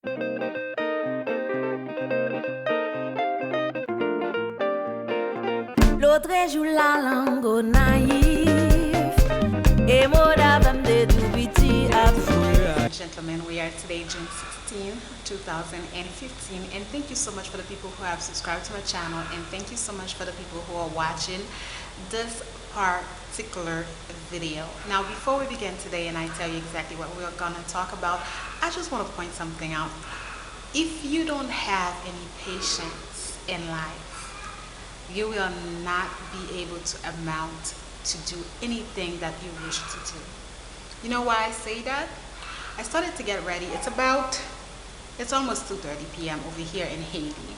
L'autre joue la langue naïve et mon d'avem de tout petit Gentlemen, we are today June 16, 2015, and thank you so much for the people who have subscribed to my channel, and thank you so much for the people who are watching this particular video. Now, before we begin today and I tell you exactly what we're going to talk about, I just want to point something out. If you don't have any patience in life, you will not be able to amount to do anything that you wish to do. You know why I say that? I started to get ready. It's almost 2:30 p.m. over here in Haiti.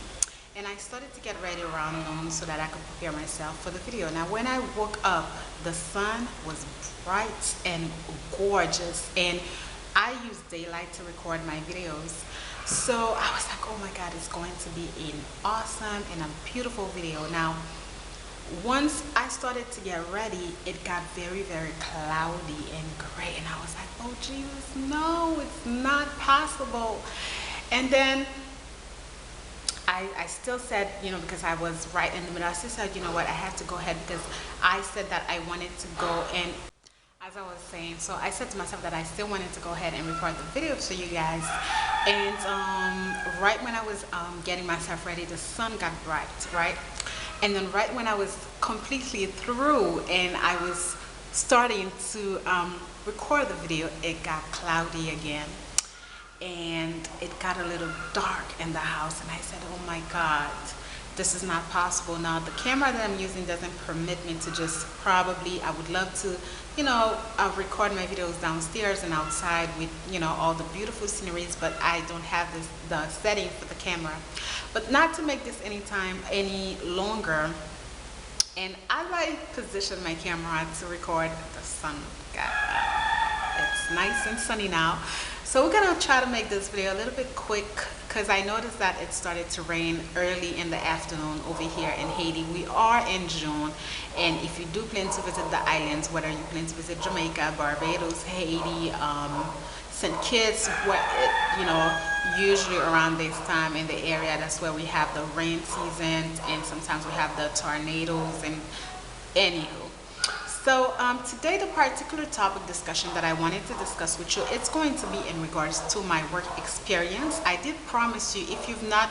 And I started to get ready around noon so that I could prepare myself for the video. Now, when I woke up, the sun was bright and gorgeous. And I use daylight to record my videos. So I was like, oh my God, it's going to be an awesome and a beautiful video. Now, once I started to get ready, it got very, very cloudy and gray. And I was like, oh Jesus, no, it's not possible. And then I still said, because I was right in the middle, I still said, you know what, I have to go ahead because I said that I wanted to go. And as I was saying, so I said to myself that I still wanted to go ahead and record the video for you guys. And right when I was getting myself ready, the sun got bright, right? And then right when I was completely through and I was starting to record the video, it got cloudy again. And it got a little dark in the house. And I said, oh my God, this is not possible. Now, the camera that I'm using doesn't permit me to just I would love to, record my videos downstairs and outside with, all the beautiful sceneries, but I don't have the setting for the camera. But not to make this any longer, and as I position my camera to record, the sun it's nice and sunny now. So we're gonna try to make this video a little bit quick because I noticed that it started to rain early in the afternoon over here in Haiti. We are in June, and if you do plan to visit the islands, whether you plan to visit Jamaica, Barbados, Haiti, St. Kitts, usually around this time in the area, that's where we have the rain season, and sometimes we have the tornadoes. And anywho, so today the particular topic discussion that I wanted to discuss with you, it's going to be in regards to my work experience. I did promise you, if you've not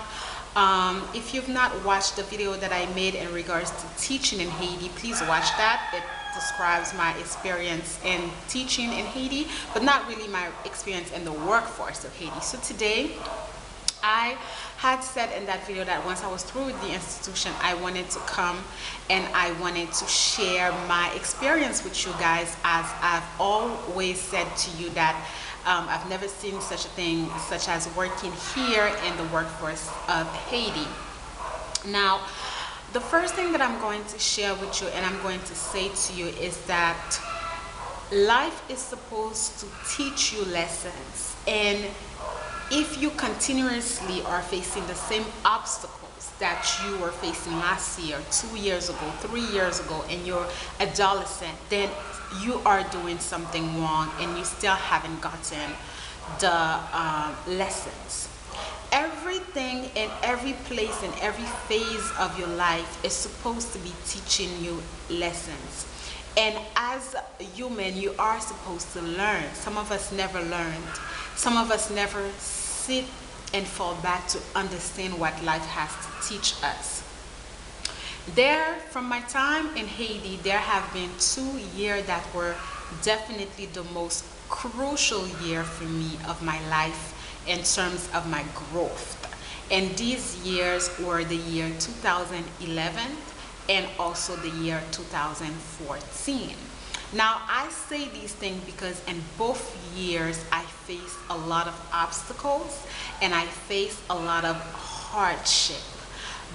watched the video that I made in regards to teaching in Haiti, please watch that. It describes my experience in teaching in Haiti, but not really my experience in the workforce of Haiti. So today, I had said in that video that once I was through with the institution, I wanted to come and I wanted to share my experience with you guys, as I've always said to you that I've never seen such a thing such as working here in the workforce of Haiti. Now, the first thing that I'm going to share with you and I'm going to say to you is that life is supposed to teach you lessons, and if you continuously are facing the same obstacles that you were facing last year, 2 years ago, 3 years ago, and you're adolescent, then you are doing something wrong and you still haven't gotten the lessons. Everything in every place in every phase of your life is supposed to be teaching you lessons. And as a human, you are supposed to learn. Some of us never learned. Some of us never sit and fall back to understand what life has to teach us. From my time in Haiti, there have been 2 years that were definitely the most crucial year for me of my life in terms of my growth. And these years were the year 2011 and also the year 2014. Now, I say these things because in both years I faced a lot of obstacles and I faced a lot of hardship.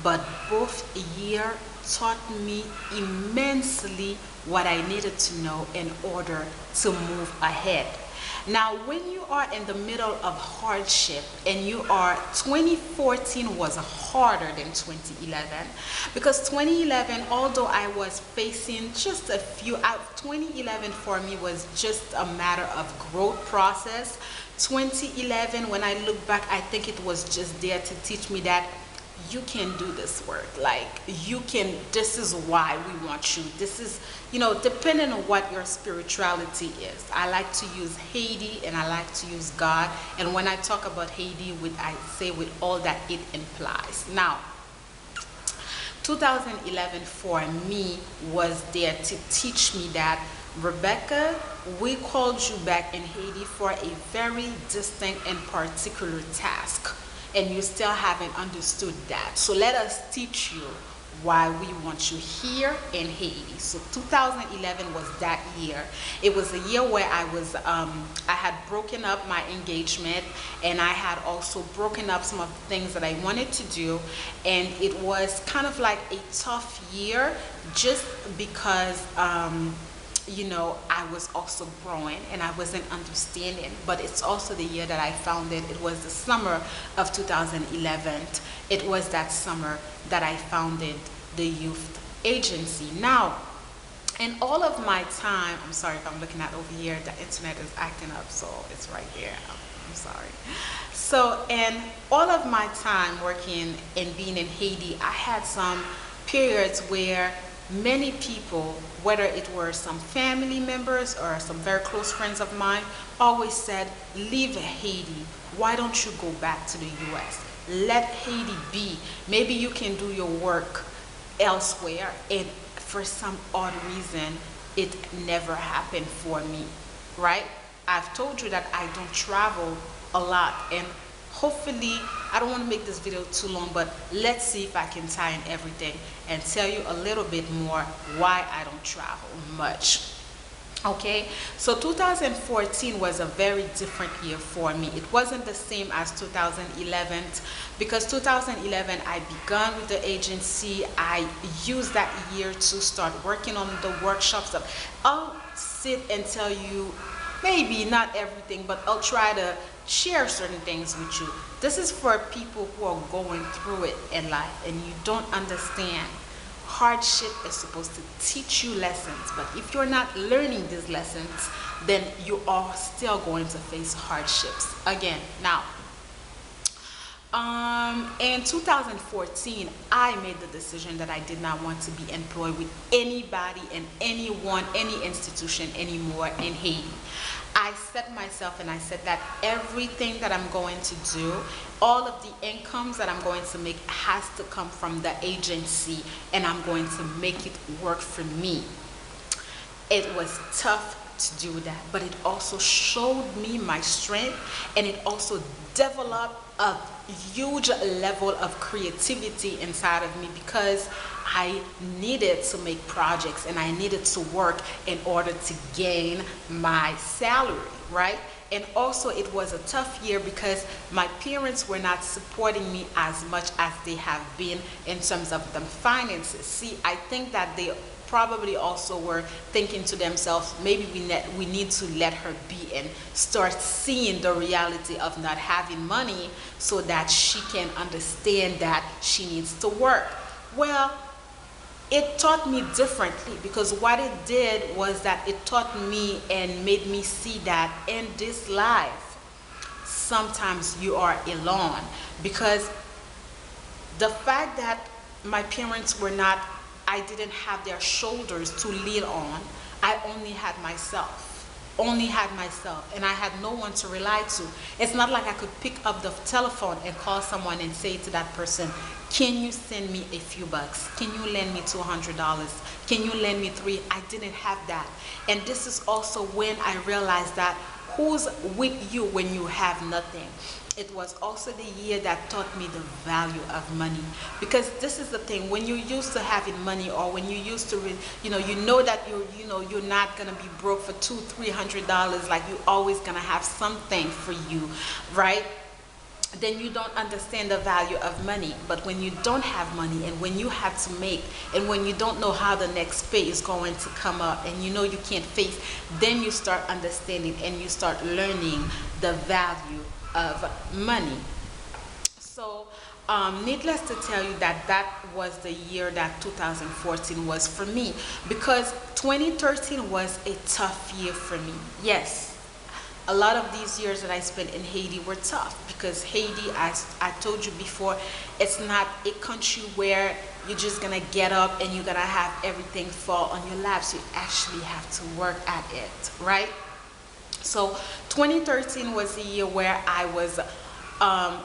But both years taught me immensely what I needed to know in order to move ahead. Now, when you are in the middle of hardship and 2014 was harder than 2011, because 2011, although I was facing just a few, 2011 for me was just a matter of growth process. 2011, when I look back, I think it was just there to teach me that you can do this work. Like, you can, this is why we want you. This is, depending on what your spirituality is. I like to use Haiti and I like to use God. And when I talk about Haiti, I say with all that it implies. Now, 2011 for me was there to teach me that, Rebecca, we called you back in Haiti for a very distinct and particular task, and you still haven't understood that. So let us teach you why we want you here in Haiti. So 2011 was that year. It was a year where I had broken up my engagement, and I had also broken up some of the things that I wanted to do, and it was kind of like a tough year just because I was also growing and I wasn't understanding. But it's also the year that I founded, it was the summer of 2011. It was that summer that I founded the youth agency. Now, in all of my time, I'm sorry if I'm looking at over here, the internet is acting up, so it's right here. I'm sorry. So in all of my time working and being in Haiti, I had some periods where many people, whether it were some family members or some very close friends of mine, always said, leave Haiti. Why don't you go back to the US? Let Haiti be. Maybe you can do your work elsewhere. And for some odd reason, it never happened for me, right? I've told you that I don't travel a lot, and hopefully, I don't want to make this video too long, but let's see if I can tie in everything and tell you a little bit more why I don't travel much. Okay, so 2014 was a very different year for me. It wasn't the same as 2011, because 2011 I began with the agency. I used that year to start working on the workshops. I'll sit and tell you, maybe not everything, but I'll try to share certain things with you. This is for people who are going through it in life and you don't understand. Hardship is supposed to teach you lessons, but if you're not learning these lessons, then you are still going to face hardships again. Now, in 2014, I made the decision that I did not want to be employed with anybody and anyone, any institution anymore in Haiti. I set myself and I said that everything that I'm going to do, all of the incomes that I'm going to make has to come from the agency, and I'm going to make it work for me. It was tough to do that, but it also showed me my strength, and it also developed a huge level of creativity inside of me, because I needed to make projects and I needed to work in order to gain my salary, right? And also it was a tough year because my parents were not supporting me as much as they have been in terms of the finances. See, I think that they probably also were thinking to themselves, maybe we need to let her be and start seeing the reality of not having money so that she can understand that she needs to work. Well, it taught me differently, because what it did was that it taught me and made me see that in this life, sometimes you are alone. Because the fact that my parents were not, I didn't have their shoulders to lean on. I only had myself. And I had no one to rely to. It's not like I could pick up the telephone and call someone and say to that person, can you send me a few bucks? Can you lend me $200? Can you lend me $300? I didn't have that. And this is also when I realized that who's with you when you have nothing. It was also the year that taught me the value of money, because this is the thing, when you're used to having money, or when you're used to, you know that you're not gonna be broke for $200-300, like you're always gonna have something for you, right? then you don't understand the value of money. But when you don't have money, and when you have to make, and when you don't know how the next pay is going to come up, and you know you can't face, then you start understanding and you start learning the value of money. So, needless to tell you that that was the year that 2014 was for me, because 2013 was a tough year for me. Yes, a lot of these years that I spent in Haiti were tough, because Haiti, as I told you before, it's not a country where you're just gonna get up and you're gonna have everything fall on your laps. You actually have to work at it, right? So 2013 was the year where I was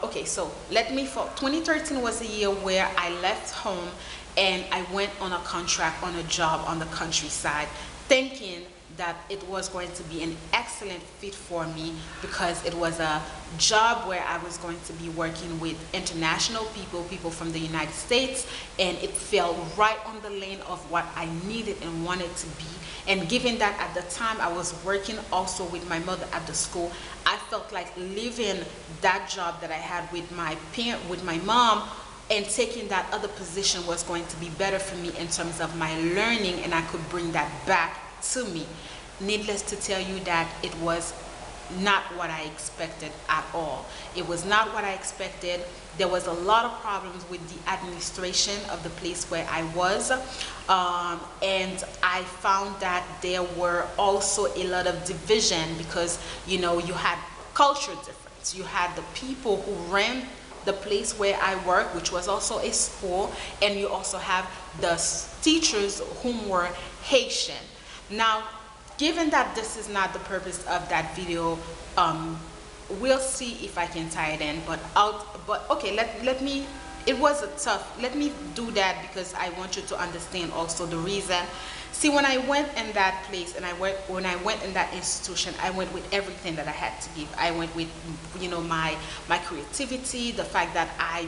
okay, so let me 2013 was the year where I left home and I went on a contract, on a job on the countryside, thinking that it was going to be an excellent fit for me, because it was a job where I was going to be working with international people, people from the United States, and it fell right on the lane of what I needed and wanted to be. And given that at the time I was working also with my mother at the school, I felt like leaving that job that I had with my parent, with my mom, and taking that other position was going to be better for me in terms of my learning, and I could bring that back to me. Needless to tell you that it was not what I expected at all. It was not what I expected. There was a lot of problems with the administration of the place where I was, and I found that there were also a lot of division, because you know, you had culture difference. You had the people who ran the place where I work, which was also a school, and you also have the teachers whom were Haitian. Now, given that this is not the purpose of that video, we'll see if I can tie it in. But okay, let me. It was a tough. Let me do that because I want you to understand also the reason. See, when I went in that place and when I went in that institution, I went with everything that I had to give. I went with, you know, my creativity, the fact that I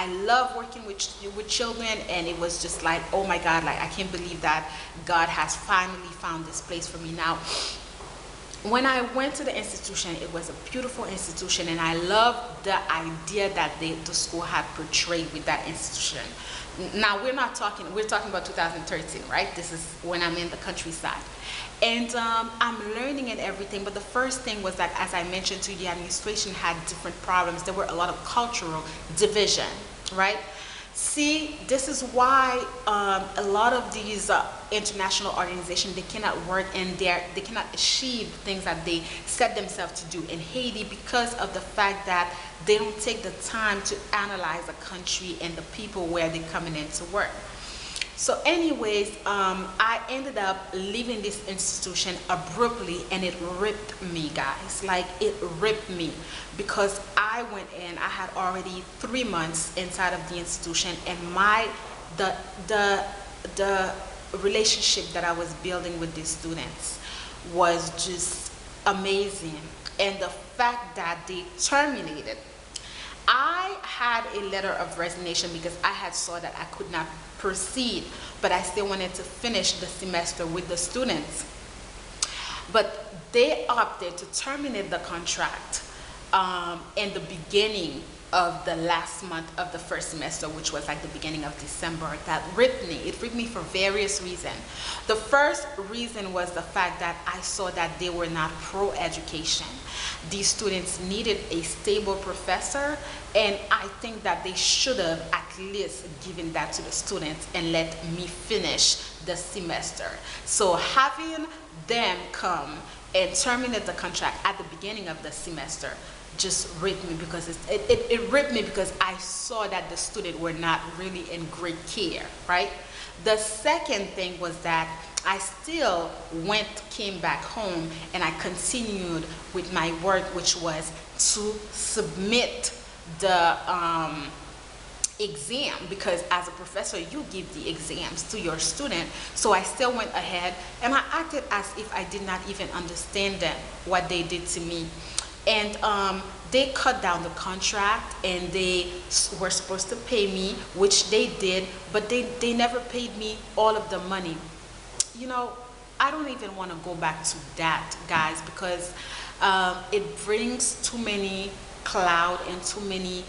love working with children, and it was just like, oh my God, like I can't believe that God has finally found this place for me now. When I went to the institution, it was a beautiful institution, and I loved the idea that the school had portrayed with that institution. Now we're talking about 2013, right? This is when I'm in the countryside. And I'm learning and everything, but the first thing was that, as I mentioned to you, the administration had different problems. There were a lot of cultural division, right? See, this is why a lot of these international organizations, they cannot work, and they cannot achieve things that they set themselves to do in Haiti, because of the fact that they don't take the time to analyze the country and the people where they're coming in to work. So anyways, I ended up leaving this institution abruptly, and it ripped me, guys. Like, it ripped me, because I went in, I had already 3 months inside of the institution, and the relationship that I was building with these students was just amazing. And the fact that they terminated, I had a letter of resignation because I had saw that I could not proceed, but I still wanted to finish the semester with the students. But they opted to terminate the contract in the beginning of the last month of the first semester, which was like the beginning of December. That ripped me. It ripped me for various reasons. The first reason was the fact that I saw that they were not pro-education. These students needed a stable professor, and I think that they should have at least given that to the students and let me finish the semester. So having them come and terminate the contract at the beginning of the semester just ripped me, because it ripped me because I saw that the students were not really in great care, right? The second thing was that I still came back home, and I continued with my work, which was to submit the exam, because as a professor you give the exams to your student. So I still went ahead, and I acted as if I did not even understand them, what they did to me. And they cut down the contract, and they were supposed to pay me, which they did, but they never paid me all of the money. You know, I don't even want to go back to that, guys, because it brings too many cloud and too many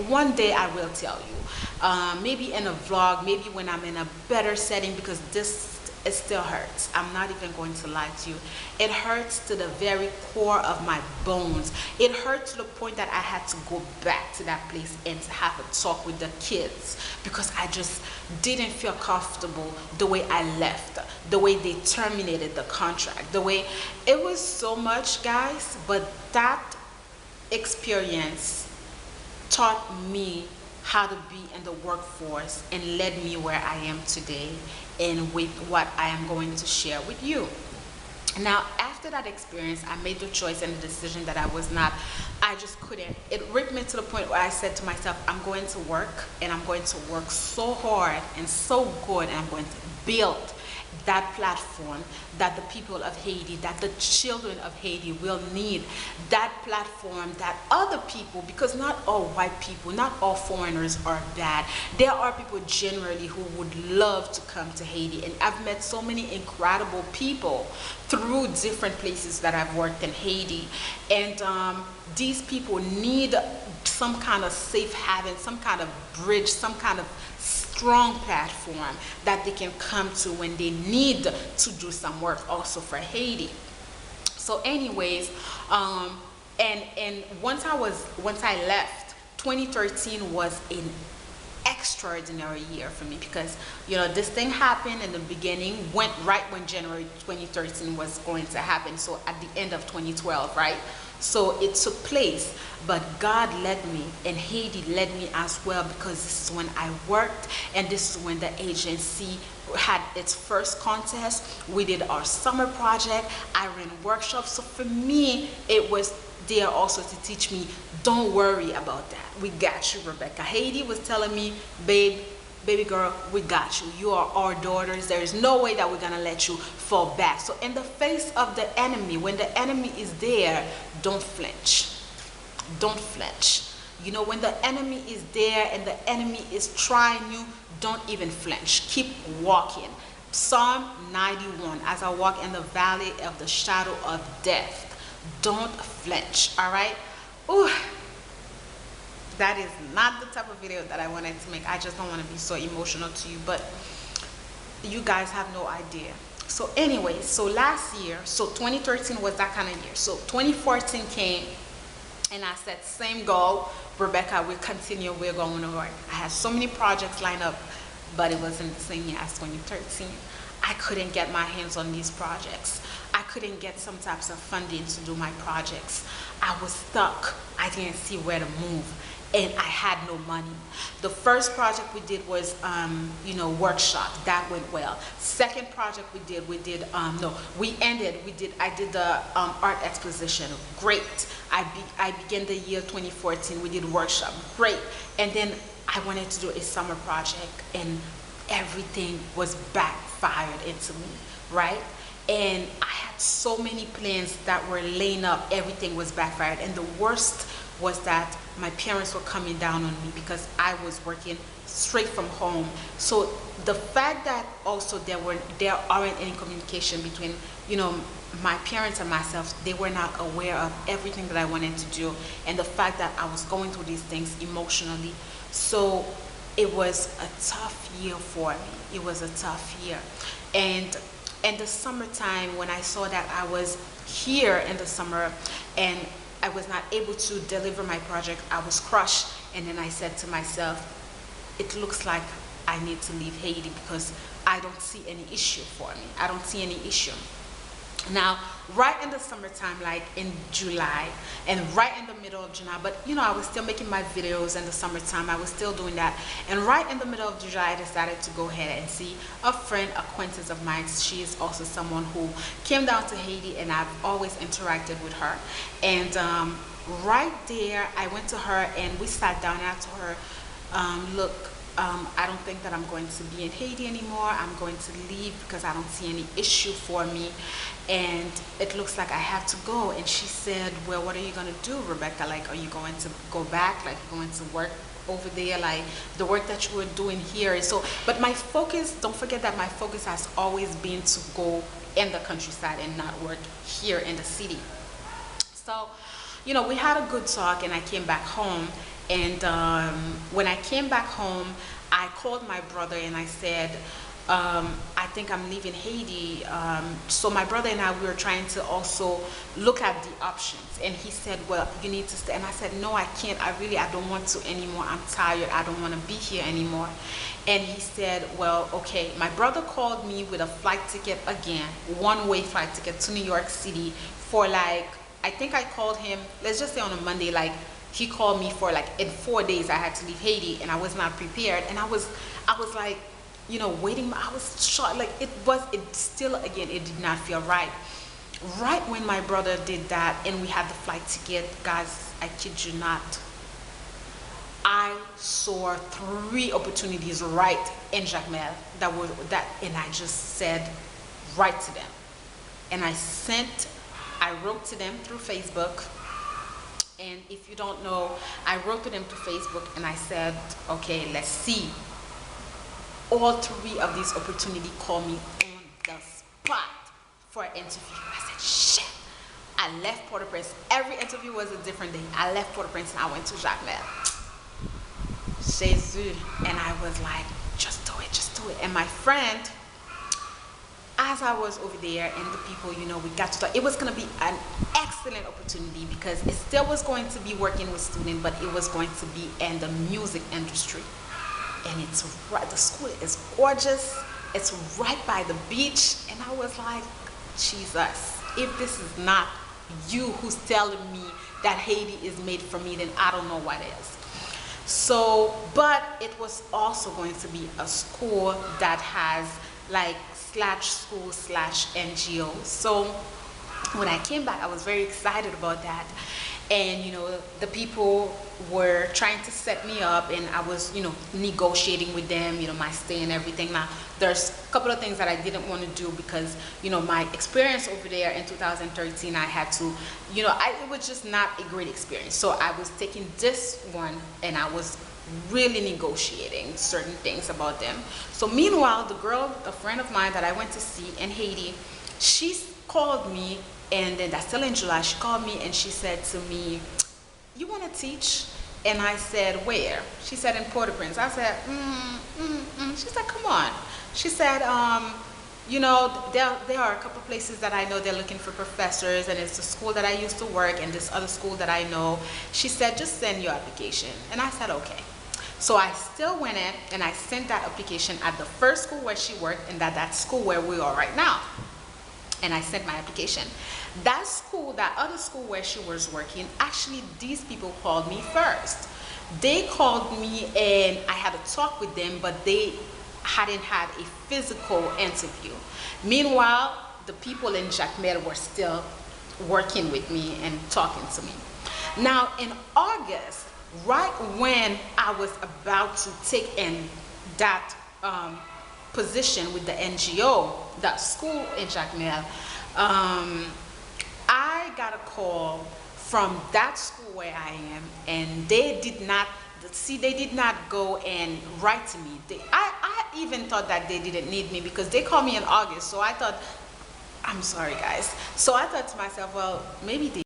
one day I will tell you, maybe in a vlog, maybe when I'm in a better setting, because this, it still hurts. I'm not even going to lie to you. It hurts to the very core of my bones. It hurt to the point that I had to go back to that place and to have a talk with the kids, because I just didn't feel comfortable the way I left, the way they terminated the contract, the way it was so much, guys. But that experience taught me how to be in the workforce and led me where I am today and with what I am going to share with you. Now, after that experience, I made the choice and the decision that I just couldn't. It ripped me to the point where I said to myself, I'm going to work, and I'm going to work so hard and so good, and I'm going to build that platform that the people of Haiti, that the children of Haiti will need, that platform that other people, because not all white people, not all foreigners are bad. There are people generally who would love to come to Haiti, and I've met so many incredible people through different places that I've worked in Haiti, and these people need some kind of safe haven, some kind of bridge, some kind of strong platform that they can come to when they need to do some work also for Haiti. So anyways, and once I left, 2013 was an extraordinary year for me, because this thing happened in the beginning, went right when January 2013 was going to happen, so at the end of 2012, right? So it took place, but God led me, and Haiti led me as well, because this is when I worked, and this is when the agency had its first contest. We did our summer project. I ran workshops. So for me, it was there also to teach me, don't worry about that. We got you, Rebecca. Haiti was telling me, baby girl, we got you. You are our daughters. There is no way that we're going to let you fall back. So in the face of the enemy, when the enemy is there, don't flinch. Don't flinch. When the enemy is there and the enemy is trying you, don't even flinch. Keep walking. Psalm 91, as I walk in the valley of the shadow of death, don't flinch. All right? Ooh. That is not the type of video that I wanted to make. I just don't want to be so emotional to you, but you guys have no idea. So anyways, so last year, so 2013 was that kind of year. So 2014 came, and I said, same goal, Rebecca, we'll continue, we're going to work. I had so many projects lined up, but it wasn't the same year as 2013. I couldn't get my hands on these projects. I couldn't get some types of funding to do my projects. I was stuck. I didn't see where to move, and I had no money. The first project we did was, workshop. That went well. Second project I did the art exposition. Great. I began the year 2014. We did workshop. Great. And then I wanted to do a summer project, and everything was backfired into me, right? And I had so many plans that were laying up. Everything was backfired. And the worst was that my parents were coming down on me because I was working straight from home. So the fact that also there aren't any communication between, my parents and myself, they were not aware of everything that I wanted to do, and the fact that I was going through these things emotionally. So it was a tough year for me. It was a tough year. And in the summertime, when I saw that I was here in the summer and I was not able to deliver my project, I was crushed. And then I said to myself, it looks like I need to leave Haiti, because I don't see any issue for me. I don't see any issue. Now, right in the summertime, like in July, and right in the middle of July, but I was still making my videos in the summertime. I was still doing that. And right in the middle of July, I decided to go ahead and see a friend, acquaintance of mine. She is also someone who came down to Haiti, and I've always interacted with her. And right there, I went to her and we sat down, and I told her, look, I don't think that I'm going to be in Haiti anymore. I'm going to leave because I don't see any issue for me, and it looks like I have to go. And she said, well, what are you going to do, Rebecca? Like, are you going to go back? Like, you're going to work over there, like the work that you were doing here? So, but my focus, don't forget that my focus has always been to go in the countryside and not work here in the city. So we had a good talk, and I came back home. And when I came back home, I called my brother and I said, I think I'm leaving Haiti. So my brother and I, we were trying to also look at the options. And he said, well, you need to stay. And I said, no, I can't. I don't want to anymore. I'm tired. I don't want to be here anymore. And he said, well, okay. My brother called me with a flight ticket again, one-way flight ticket to New York City for like, I think I called him, let's just say on a Monday, like he called me for like, in 4 days I had to leave Haiti, and I was not prepared. And I was like, waiting. I was shocked. Like it still, again, it did not feel right. Right when my brother did that and we had the flight ticket, guys, I kid you not, I saw 3 opportunities right in Jacmel and I just said right to them. And I wrote to them through Facebook. And if you don't know, I wrote to them through Facebook and I said, okay, let's see. All 3 of these opportunities called me on the spot for an interview. I said, shit. I left Port-au-Prince. Every interview was a different day. I left Port-au-Prince and I went to Jacmel. Jesus. And I was like, just do it, just do it. And my friend, as I was over there and the people, we got to talk, it was going to be an excellent opportunity because it still was going to be working with students, but it was going to be in the music industry. And it's right, the school is gorgeous. It's right by the beach. And I was like, Jesus, if this is not you who's telling me that Haiti is made for me, then I don't know what is. So, but it was also going to be a school that has like /school/NGO. So when I came back, I was very excited about that. And the people were trying to set me up, and I was negotiating with them, my stay and everything. Now there's a couple of things that I didn't want to do because my experience over there in 2013, I had to it was just not a great experience. So I was taking this one and I was really negotiating certain things about them. So meanwhile, the girl, a friend of mine that I went to see in Haiti, she called me. And then that's still in July, she called me and she said to me, you want to teach? And I said, where? She said, in Port-au-Prince. I said, She said, come on. She said, there are a couple places that I know they're looking for professors, and it's a school that I used to work and this other school that I know. She said, just send your application. And I said, okay. So I still went in and I sent that application at the first school where she worked and that school where we are right now. And I sent my application. That school, that other school where she was working, actually these people called me first. They called me and I had a talk with them, but they hadn't had a physical interview. Meanwhile, the people in Jacmel were still working with me and talking to me. Now in August, right when I was about to take in that position with the NGO, that school in Jacmel, I got a call from that school where I am, and they did not go and write to me. I even thought that they didn't need me because they called me in August. So I thought, I'm sorry guys. So I thought to myself, well, maybe they